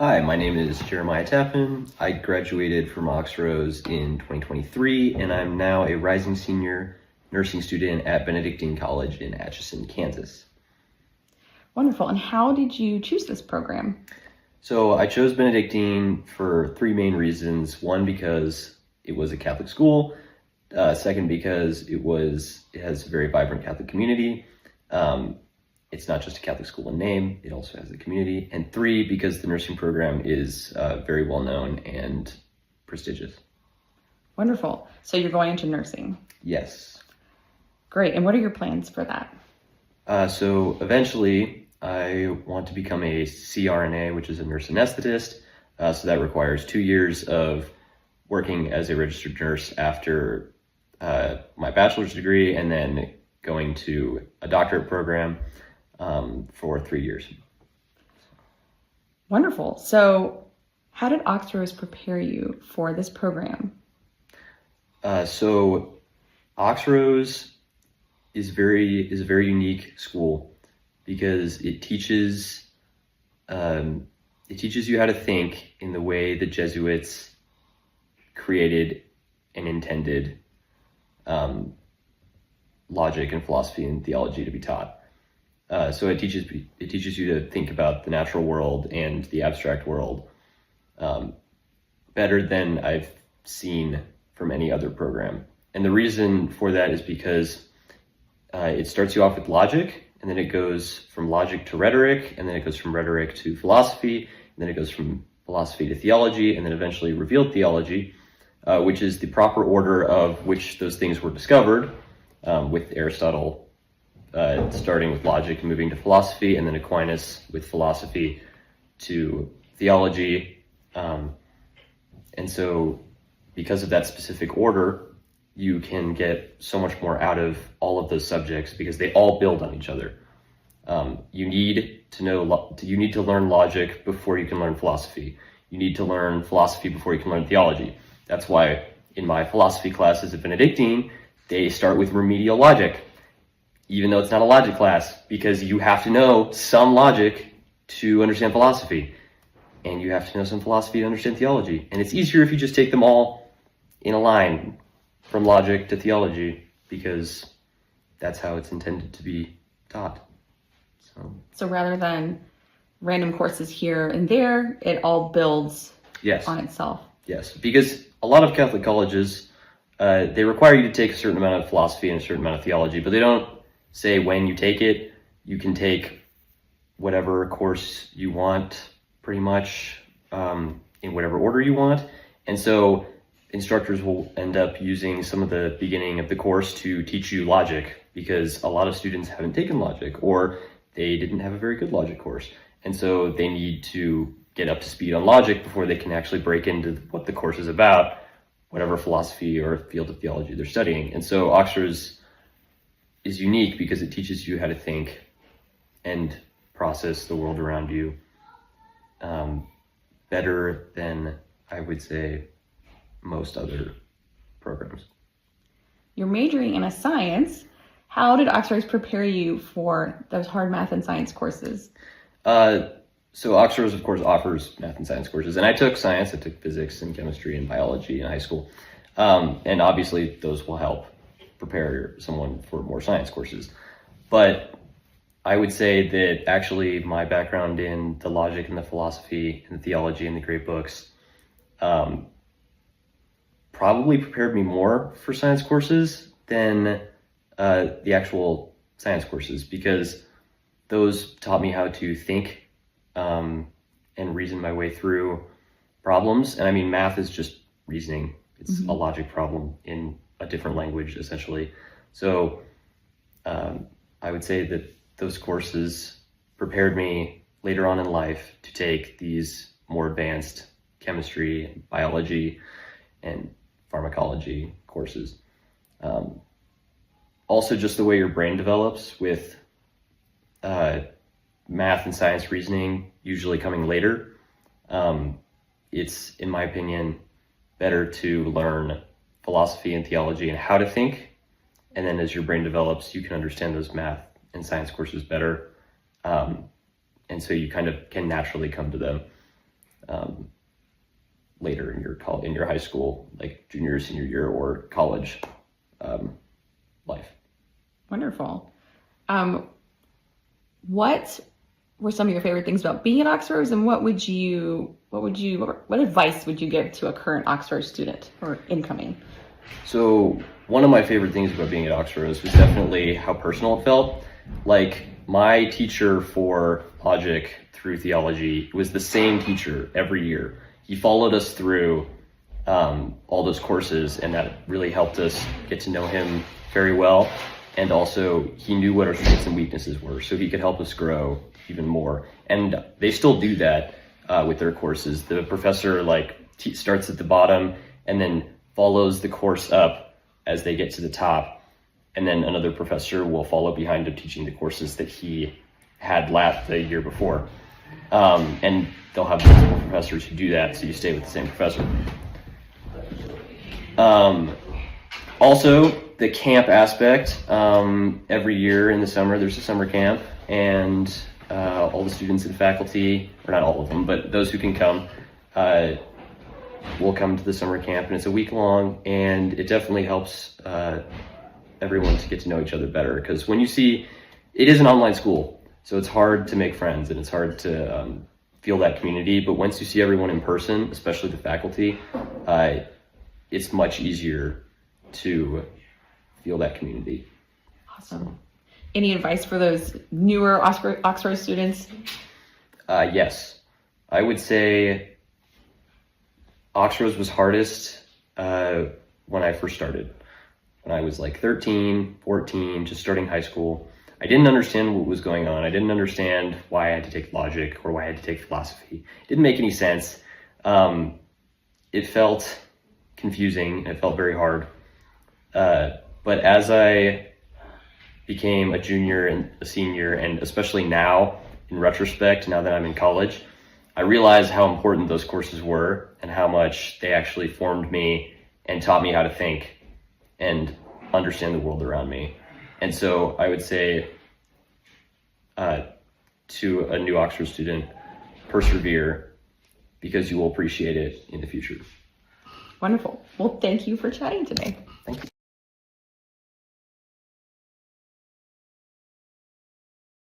Hi, my name is Jeremiah Tappan. I graduated from Oxrose in 2023, and I'm now a rising senior nursing student at Benedictine College in Atchison, Kansas. Wonderful. And how did you choose this program? So I chose Benedictine for three main reasons. One, because it was a Catholic school. Second, because it has a very vibrant Catholic community. It's not just a Catholic school in name, it also has a community. And three, because the nursing program is very well known and prestigious. Wonderful. So you're going into nursing. Yes. Great. And what are your plans for that? So eventually I want to become a CRNA, which is a nurse anesthetist. So that requires 2 years of working as a registered nurse after my bachelor's degree, and then going to a doctorate program for 3 years. Wonderful. So how did Oxrose prepare you for this program? So Oxrose is a very unique school because it teaches you how to think in the way the Jesuits created and intended logic and philosophy and theology to be taught. So it teaches you to think about the natural world and the abstract world better than I've seen from any other program. And the reason for that is because it starts you off with logic, and then it goes from logic to rhetoric, and then it goes from rhetoric to philosophy, and then it goes from philosophy to theology, and then eventually revealed theology, which is the proper order of which those things were discovered, with Aristotle starting with logic and moving to philosophy, and then Aquinas with philosophy to theology. And so because of that specific order, you can get so much more out of all of those subjects because they all build on each other. You need to learn logic before you can learn philosophy. You need to learn philosophy before you can learn theology. That's why in my philosophy classes at Benedictine, they start with remedial logic, even though it's not a logic class, because you have to know some logic to understand philosophy, and you have to know some philosophy to understand theology. And it's easier if you just take them all in a line from logic to theology, because that's how it's intended to be taught. So rather than random courses here and there, it all builds on itself. Yes, because a lot of Catholic colleges, they require you to take a certain amount of philosophy and a certain amount of theology, but they don't say when you take it. You can take whatever course you want, pretty much, in whatever order you want. And so instructors will end up using some of the beginning of the course to teach you logic, because a lot of students haven't taken logic, or they didn't have a very good logic course. And so they need to get up to speed on logic before they can actually break into what the course is about, whatever philosophy or field of theology they're studying. And so Oxrose is unique because it teaches you how to think and process the world around you better than, I would say, most other programs. You're majoring in a science. How did Oxrose prepare you for those hard math and science courses? So Oxrose, of course, offers math and science courses, and I took science. I took physics and chemistry and biology in high school, and obviously those will help prepare someone for more science courses. But I would say that actually my background in the logic and the philosophy and the theology and the great books probably prepared me more for science courses than the actual science courses, because those taught me how to think and reason my way through problems. And I mean, math is just reasoning. It's a logic problem in a different language, essentially. So I would say that those courses prepared me later on in life to take these more advanced chemistry, biology, and pharmacology courses. Also, just the way your brain develops with math and science reasoning usually coming later. It's, in my opinion, better to learn philosophy and theology and how to think. And then as your brain develops, you can understand those math and science courses better. And so you kind of can naturally come to them. later in your high school, like junior or senior year, or college life. Wonderful. What were some of your favorite things about being at Oxrose, and what advice would you give to a current Oxrose student or incoming? So one of my favorite things about being at Oxrose was definitely how personal it felt. Like, my teacher for logic through theology was the same teacher every year. He followed us through all those courses, and that really helped us get to know him very well. And also, he knew what our strengths and weaknesses were, so he could help us grow even more. And they still do that with their courses. The professor starts at the bottom and then follows the course up as they get to the top. And then another professor will follow behind him, teaching the courses that he had the year before. And they'll have multiple professors who do that, so you stay with the same professor. Also, the camp aspect. Every year in the summer, there's a summer camp, and all the students and faculty, or not all of them, but those who can come, will come to the summer camp, and it's a week long, and it definitely helps everyone to get to know each other better, because it is an online school, so it's hard to make friends, and it's hard to feel that community. But once you see everyone in person, especially the faculty, it's much easier to feel that community. Awesome. Any advice for those newer Oxrose students? Yes. I would say Oxrose was hardest when I first started. When I was like 13, 14, just starting high school. I didn't understand what was going on. I didn't understand why I had to take logic or why I had to take philosophy. It didn't make any sense. It felt confusing. It felt very hard. But as I became a junior and a senior, and especially now, in retrospect, now that I'm in college, I realized how important those courses were and how much they actually formed me and taught me how to think and understand the world around me. And so I would say to a new Oxford student, persevere, because you will appreciate it in the future. Wonderful. Well, thank you for chatting today. Thank you.